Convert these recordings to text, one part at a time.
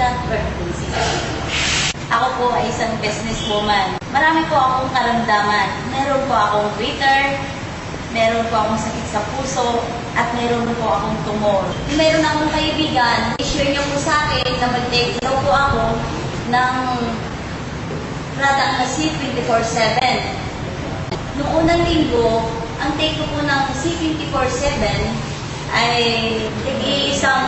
Rita Pregnancy. Ako po ay isang businesswoman. Marami po akong karamdaman. Meron po akong bitter, meron po akong sakit sa puso, at meron po akong tumor. Meron akong kaibigan, i-share niyo po sa akin na mag-take daw po ako ng product na C24/7. Noong unang linggo, ang take ko po ng C24/7 ay tagi-isang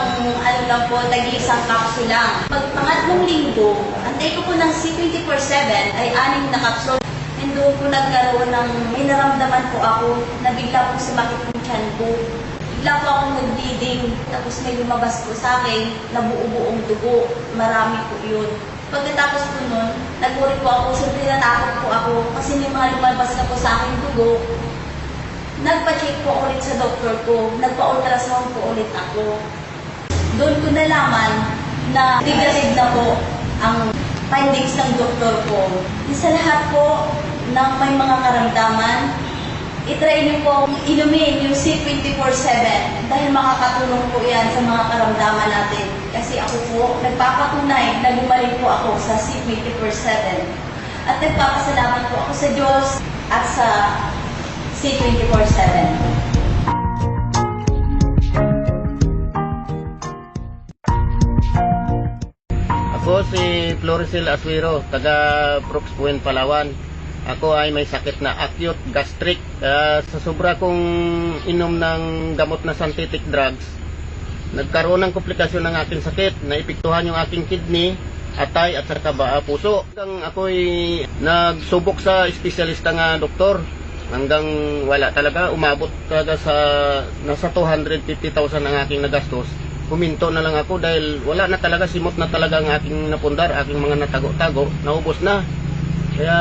capsule lang. Pag pangatlong linggo, ang take ko po ng C24/7 ay 6 na capsule. And doon po nagkaroon ng, may naramdaman po ako na bigla po sumakit yung tiyan ko. Bigla po akong nag-bleeding, tapos may lumabas po sa akin na buo-buong dugo. Marami po yun. Pagkatapos po nun, nag-worry po ako, siyempre natakot po ako kasi may mga lumabas na po sa akin dugo. Nagpa-check po ulit sa doktor ko, nagpa-ultrasound po ulit ako. Doon ko nalaman na negative na po ang findings ng doktor ko. Sa lahat po ng may mga karamdaman, itry niyo po inumin yung C24/7 dahil makakatulong po yan sa mga karamdaman natin. Kasi ako po, nagpapatunay na gumaling po ako sa C24/7. At nagpapasalamat po ako sa Diyos at sa C24/7. Ako si Floricel Aswiro, taga Brooks Point, Palawan. Ako ay may sakit na acute gastric. Sa sobra kong inom ng gamot na synthetic drugs, nagkaroon ng komplikasyon ng aking sakit. Naipiktuhan yung aking kidney, atay at saka puso. Ako'y nagsubok sa espesyalista nga doktor. Hanggang wala talaga, umabot talaga sa nasa 250,000 ang aking nagastos. Huminto na lang ako dahil wala na talaga, simot na talaga ang aking napundar, aking mga natago-tago, naubos na. Kaya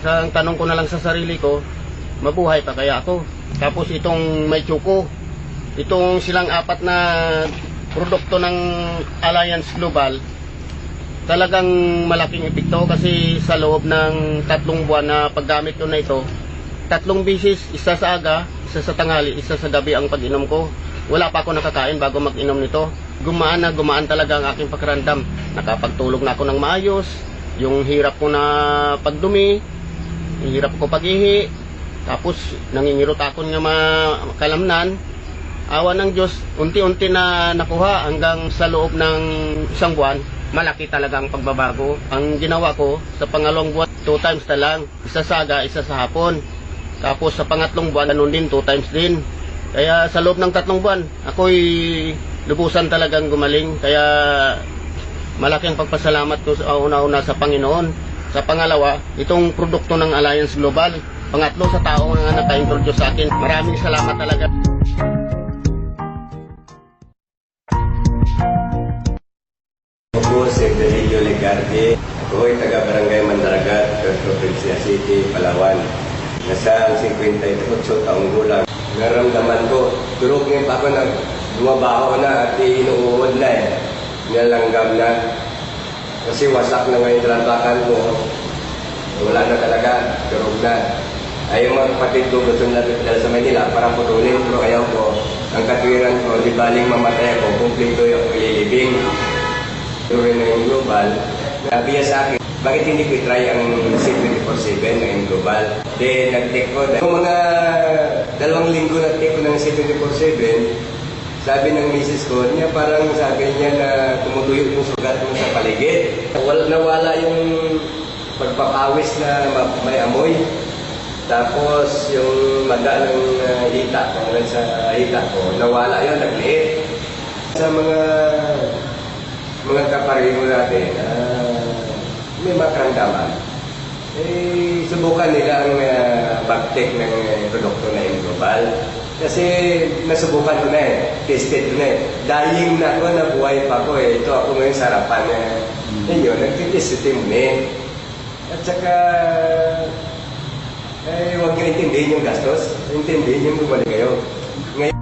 ang tanong ko na lang sa sarili ko, mabuhay pa kaya ako? Tapos itong may tsuko, itong silang 4 na produkto ng Alliance Global, talagang malaking epekto kasi sa loob ng 3 buwan na paggamit ko na ito, 3 bisis, isa sa aga, isa sa tanghali, isa sa gabi ang pag-inom ko. Wala pa ako nakakain bago mag-inom nito. Gumaan talaga ang aking pakiramdam. Nakapagtulog na ako ng maayos. Yung hirap ko na pagdumi, yung hirap ko pag-ihi, tapos nangingirot ako ng makalamnan. Awa ng Diyos, unti-unti na nakuha hanggang sa loob ng 1 buwan. Malaki talaga ang pagbabago. Ang ginawa ko sa pangalawang buwan, 2 times na lang. Isa sa aga, isa sa hapon. Tapos sa pangatlong buwan, ganun din, 2 times din. Kaya sa loob ng 3 buwan, ako'y lubusan talagang gumaling. Kaya malaki ang pagpasalamat ko sa una-una sa Panginoon. Sa pangalawa, itong produkto ng Alliance Global. Pangatlo, sa tao nga naka-introduce sa akin. Maraming salamat talaga. Ako si Delilio Legarde. Ako ay taga-Barangay Mandaragat, Provincia City, Palawan. Nasa 58 taong gulang. Naramdaman ko, durog ngayon pa ako na bumabaho na at inuuod na eh. Nilanggam na. Kasi wasak na ngayon talabakan ko. Wala na talaga, durog na. Ay yung mga kapatid ko gusto na dala sa Manila para putulin. Pero ayaw ko, ang katwiran ko, di baling mamatay ako, kumplito yung ililibing. Tuloy na yung global. Nabiya sa akin, bakit hindi ko i-try ang C24/7 na yung global? Then, nag-take ko. Kung mga 2 linggo nag-take ko ng C24/7, sabi ng misis ko, niya parang sabi niya na tumutuyo yung sugat mo sa paligid. Nawala yung pagpapawis na may amoy. Tapos yung maga ng hita ko, sa hita ko, nawala yun, nagliit. Sa mga kapareho natin, may makaramdaman. Subukan nila ang pag-take ng produkto na yung global. Kasi nasubukan ko na eh, tested ko na eh. Dying na ako, nabuhay pa ako eh. Ito ako ngayon sa harapan ninyo, nagtitestin mo eh. At saka, huwag nyo intindihin yung gastos, intindihin yung bumalik kayo. Ngayon,